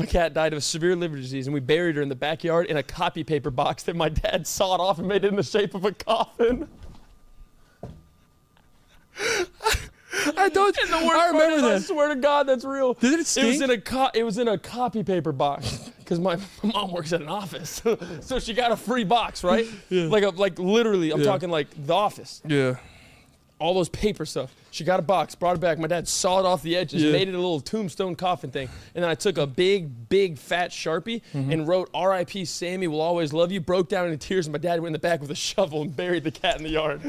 My cat died of severe liver disease, and we buried her in the backyard in a copy paper box that my dad sawed off and made it in the shape of a coffin. I remember that. I swear to God, that's real. Did it stink? It was in a copy paper box because my mom works at an office, so she got a free box, right? Yeah. Like literally, I'm talking like the office. Yeah. All those paper stuff. She got a box, brought it back. My dad sawed off the edges, made it a little tombstone coffin thing. And then I took a big fat Sharpie and wrote R.I.P. Sammy will always love you, broke down into tears, and my dad went in the back with a shovel and buried the cat in the yard.